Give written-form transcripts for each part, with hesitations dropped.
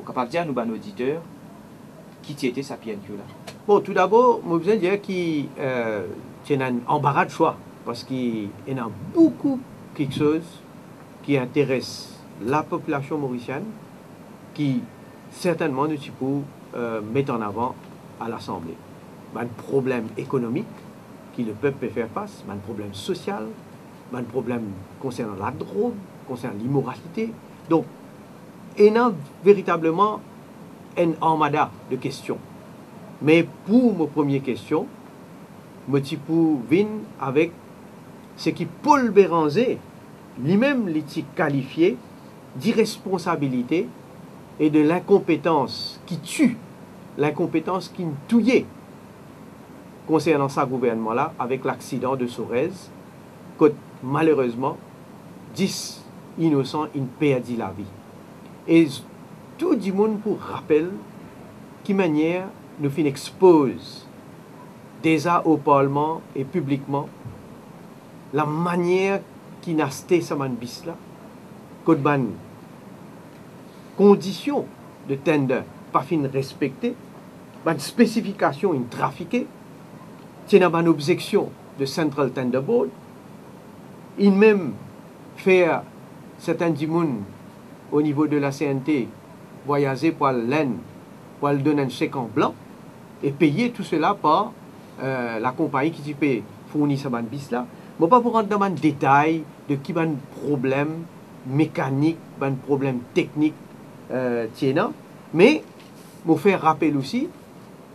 capable de dire à nos auditeurs qui était sa PNQ là? Bon, tout d'abord, je besoin de dire qu'il y a un embarras de choix, parce qu'il y a beaucoup quelque chose qui intéresse la population mauricienne, qui certainement nous peut mettre en avant à l'Assemblée. Il y a un problème économique que le peuple peut faire face, il y a un problème social, il y a un problème concernant la drogue, concernant l'immoralité. Donc, il y a véritablement un armada de questions. Mais pour ma première question, je peux venir avec ce qui Paul Béranger lui-même l'est qualifié d'irresponsabilité et de l'incompétence qui tue, l'incompétence qui touille concernant ce gouvernement-là avec l'accident de Sorez, que malheureusement 10 innocents ont perdu la vie. Et tout le monde pour rappel qui manière nous fin expose déjà au Parlement et publiquement la manière qui n'a sté sa man bis là, que ban conditions de tender pas fin respectées, ban spécification in trafiquée, tient ban objection de Central Tender Board, il même faire certains dimoun au niveau de la CNT voyager pour l'Aisne, pour le donner un chèque en blanc et payer tout cela par la compagnie qui peut fournir ce bis là. Mais pas pour rentrer dans un détail de qui a un problème mécanique, un problème technique, mais je faire rappel aussi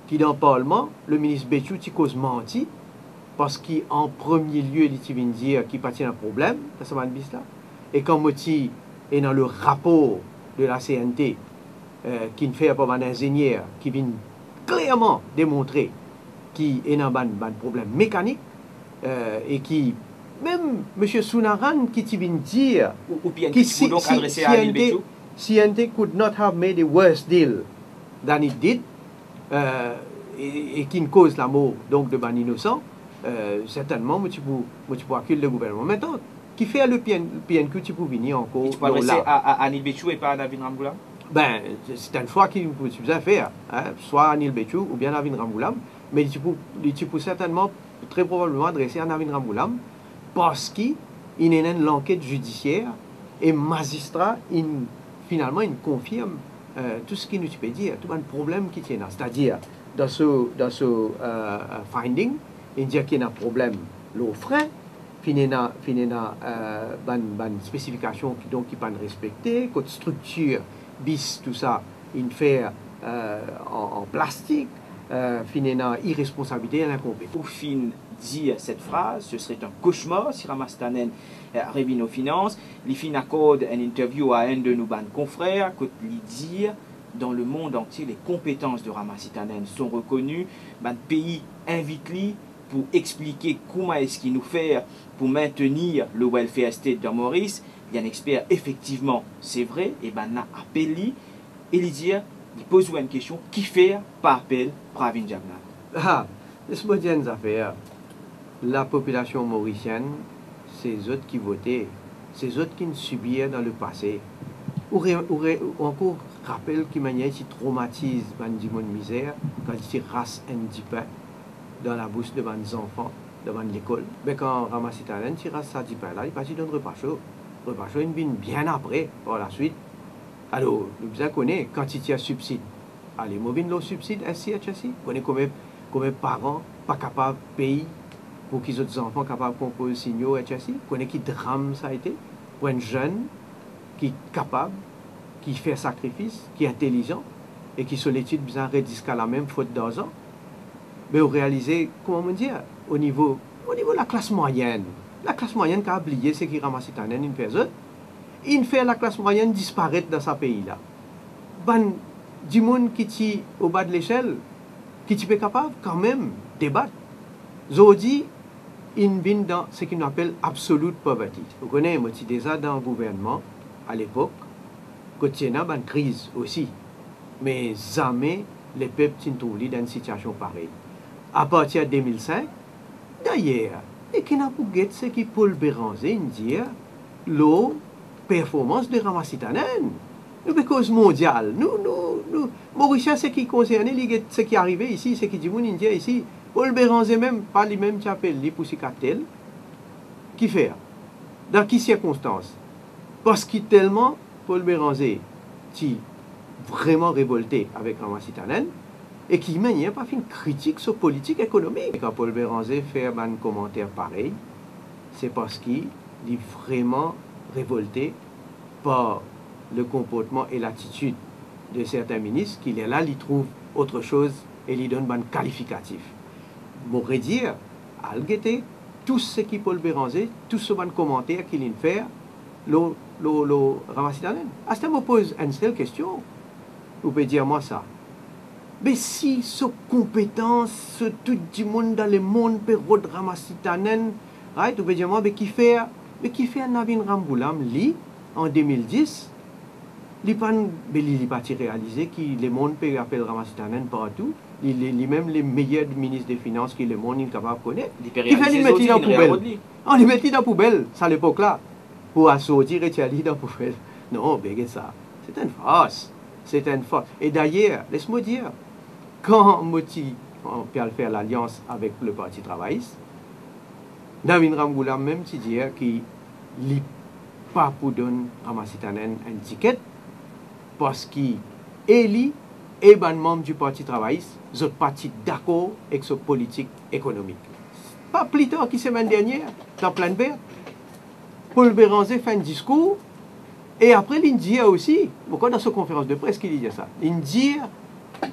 que dans le Parlement, le ministre Béchou a cause menti parce qu'en premier lieu, il vient dire qu'il n'y a pas un problème dans ce bis là. Et quand Moti est dans le rapport de la CNT, qui ne fait pas un ingénieur, qui vient clairement démontrer qu'il y a un problème mécanique, et qui, même M. Sounaran, qui vient dire que si CNT could not have made a worse deal than it did, et qui ne cause la mort donc de ban innocent, certainement, tu peux accuser le gouvernement. Maintenant, qui fait le PNQ, tu peux venir encore. Tu peux adresser à Anil Béchou et pas à Navin Ramgoulam? Ben, c'est un choix qu'il peut faire, hein, soit à Anil Béchou ou bien à Navin Ramgoulam, mais tu peux certainement, très probablement adresser à Navin Ramgoulam parce qu'il y a une enquête judiciaire et magistrat, finalement, il confirme tout ce qu'il nous peut dire, tout un problème qui tient là. C'est-à-dire, dans ce finding, il dit qu'il y a un problème, l'eau frein, il y a une spécification qui pas respectée, que structure bis, tout ça, il fait en plastique, finalement, irresponsabilité et l'incompétence. Pour fin dire cette phrase, ce serait un cauchemar si Ramastanen revient nos finances. Il fin accorde une interview à un de nos confrères, que lui dire dans le monde entier, les compétences de Ramasitanen sont reconnues. Le pays invite-lui pour expliquer comment est-ce qu'il nous fait pour maintenir le welfare state de Maurice. Il y a un expert, effectivement, c'est vrai, et ben a appelé et lui dire, il pose une question, qui fait par appel Pravin Jagnat? Ah, laisse-moi dire une affaire. La population mauricienne, c'est eux qui votaient, c'est eux qui nous subirent dans le passé. Ou encore rappel qui manière qui traumatise du monde misère quand il race un petit peu dans la bouche de mes enfants devant l'école. Mais quand Ramasitanen il race ça petit peu là, il passe dans le repas chaud. Le repas chaud il vient bien après, par la suite. Alors, nous connaissons quand il y a subside. Allez, moi le subside ainsi, ainsi. Connaissez combien parents pas capables de payer pour qu'ils autres enfants capables de composer signaux, ainsi. Connaissez qui drame ça a été pour un jeune qui est capable, qui fait sacrifice, qui est intelligent et qui sur l'étude besoin de la même faute d'argent. Mais on réalise, comment dire, au niveau de la classe moyenne qui a oublié ce qui ramasse une personne, il fait la classe moyenne disparaître dans ce pays-là. Ben, du monde qui est au bas de l'échelle, qui est capable quand même de débattre. Aujourd'hui, il vient dans ce qu'on appelle absolute poverty. Vous connaissez, moi, déjà dans le gouvernement, à l'époque, il y a une crise aussi. Mais jamais les peuples sont trouvés dans une situation pareille. À partir de 2005, d'ailleurs, et qui n'a pas ce qui Paul Béranger dit, l'eau performance de Ramasitanen. Nous sommes cause mondiale. Mauricien, ce qui concerne, ce qui est arrivé ici, ce qui dit mon Indien ici, Paul Béranger même, pas lui-même qui appelle les poussicatels, qui fait? Dans quelles circonstances? Parce qu'il tellement, Paul Béranger, qui vraiment révolté avec Ramassi Tannen, et qui mène pas une critique sur politique économique. Et quand Paul Béranger fait un commentaire pareil, c'est parce qu'il est vraiment révolté par le comportement et l'attitude de certains ministres, qu'il est là, il trouve autre chose et il donne un qualificatif. M'aurait dire, Algete, tout ce qui Paul Béranger, tout ce commentaire qu'il vient faire, le Ramassi Tannen. À ce moment, je pose une seule question. Vous pouvez dire moi ça. Mais si ce compétence, tout le monde dans le monde peut Ramassi Tannen, right? Vous pouvez dire moi, mais qui fait Navin Ramgoolam, lui, en 2010, il n'a pas réalisé que le monde peut appeler Ramassi Tannen partout. Il est même les meilleurs ministres des Finances que le monde est capable de connaître. Il fait les mettre dans la poubelle. On les met dans la poubelle, à l'époque-là, pour sortir et aller dans la poubelle. Non, mais ça, c'est une farce. C'est une farce. Et d'ailleurs, laisse-moi dire, quand Moti on peut faire l'alliance avec le Parti travailliste, Navin Ramgoolam même dit qu'il n'est pas pour donner Ramassi Tannen un ticket parce qu'il est lui et les membres du Parti travailliste sont partis d'accord avec sa politique économique. Pas plus tard que la semaine dernière, dans Plan Vert, Paul Béranger fait un discours et après il dit aussi, pourquoi dans sa conférence de presse qu'il dit ça, il dit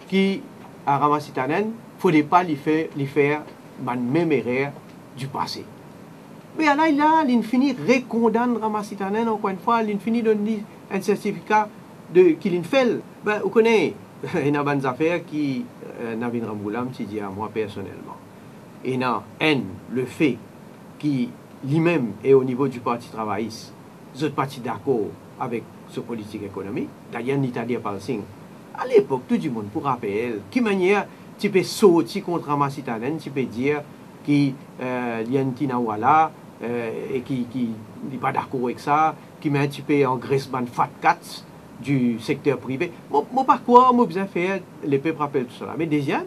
qu'à Ramassi Tannen, il ne faudrait pas lui faire la même erreur du passé. Mais là, il finit recondamner Ramassi Tannen, encore une fois, il finit de donner un certificat qu'il fait. Ben, vous connaissez, il y a des affaires qui Navin Ramgoolam dit à moi personnellement. Il y a le fait qu'il lui-même est au niveau du Parti travailliste, vous êtes partis d'accord avec ce politique économique. D'ailleurs, l'Italie parle signe. À l'époque, tout le monde pour rappeler, qui manière tu peux sortir contre Ramassi Tannen, tu peux dire qu'il y a un Tinawala et qui n'est pas d'accord avec ça, qui met un petit peu en Grèce ban fat cats du secteur privé. Moi, par quoi, moi, besoin faire, les peuples rappellent tout cela. Mais deuxième,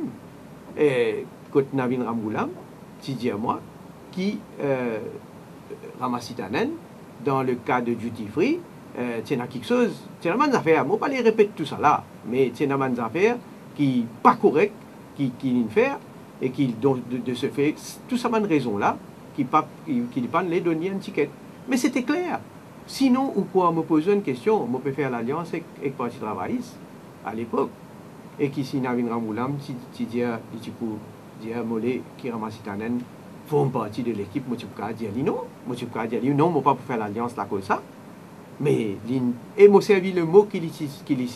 quand Navin Ramgoolam, tu dis à moi, qui Ramassi Tannen, dans le cas de duty free, c'est quelque chose, c'est une affaire, moi, pas les répéter tout ça là, mais c'est une affaire qui n'est pas correcte, qui n'est pas faire, et qui, de ce fait, tout ça, une raison là, qui n'est pas les donner un ticket. Mais c'était clair. Sinon, ou quoi, me poser une question, je peux faire l'alliance avec le Parti travailliste à l'époque. Et qui, si Navin Ramgoolam, tu dis, Molé, qui Ramassi Tannen, font partie de l'équipe, je peux dire non. Je peux dire non, je ne peux pas faire l'alliance là comme ça. Mais, et je servi le mot qu'il ici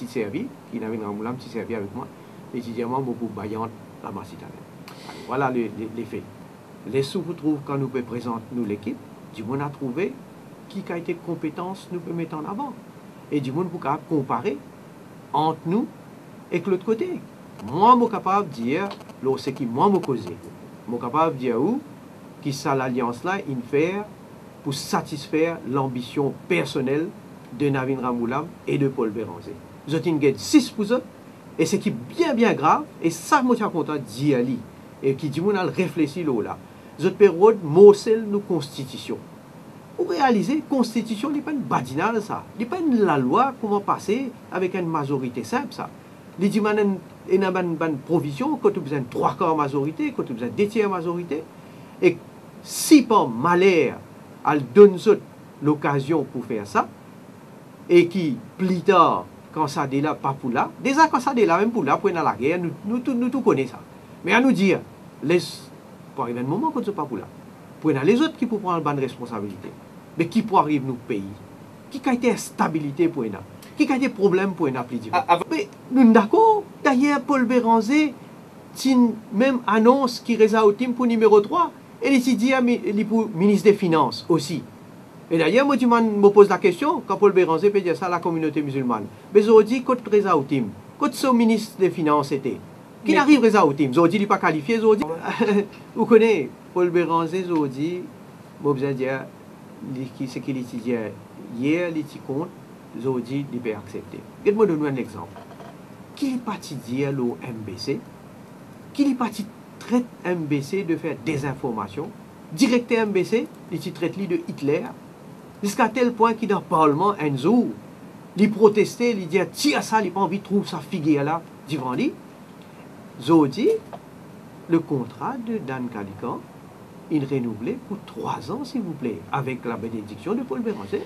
servi, qui Navin Ramgoolam s'y servi avec moi, et je dis, moi, je peux baillant Ramassi Tannen. Voilà les faits. Les sous vous trouvent quand nous présentons nous l'équipe, du monde a trouvé qui a été compétence nous peut mettre en avant. Et du monde pour comparer entre nous et l'autre côté. Moi, je suis capable de dire, ce qui moi me cause. Je suis capable de dire où, qui ça l'alliance là, il fait pour satisfaire l'ambition personnelle de Navin Ramgoolam et de Paul Béranger. Vous avez une 6 pour eux, et ce qui est bien grave, et ça, je suis content de dire, et qui dit, on a réfléchi là. Vous avez Moselle nos constitutions. Pour réaliser, constitution n'est pas une badinale, ça. Ce n'est pas la loi qu'on va passer avec une majorité simple, ça. Il dit qu'il y a une provision, quand tu as besoin de 3 quarts majorité, quand tu as besoin de 2 tiers majorité. Et si par malheur, elle donne l'occasion pour faire ça, et qui, plus tard, quand ça est là, pas pour là, déjà quand ça est là, même pour là, pour aller à la guerre, nous tout connaissons ça. Mais à nous dire, pour arriver un moment quand ce n'est pas pour là, pour aller les autres qui pour prendre une bonne responsabilité. Mais qui pour arriver nous pays? Qui a été instabilité pour nous? Qui a été problème pour nous? Mais nous sommes d'accord. D'ailleurs, Paul Béranger, même annonce qui réserve pour numéro 3, et il dit pour ministre des Finances aussi. Et d'ailleurs, moi, je me pose la question, quand Paul Béranger peut dire ça à la communauté musulmane. Mais je dis, quand réserve quand ce ministre des Finances était, qui n'arrive réserve je dis, il n'est pas qualifié, je dis. Vous connaissez, Paul Béranger, je dis, je veux dire, ce qu'il dit hier, il dit compte, Zodi, il peut accepter. Je vais donner un exemple. Qui est parti dire au MBC, qui est parti traiter MBC de faire des informations, directeur MBC, il traite de Hitler, jusqu'à tel point qu'il dans le Parlement, un jour, il protestait, il dit, tiens ça, il n'a pas envie de trouver sa figure là, devant lui. Zodi, le contrat de Dan Calican, il renouvelé pour 3 ans, s'il vous plaît, avec la bénédiction de Paul Béranger.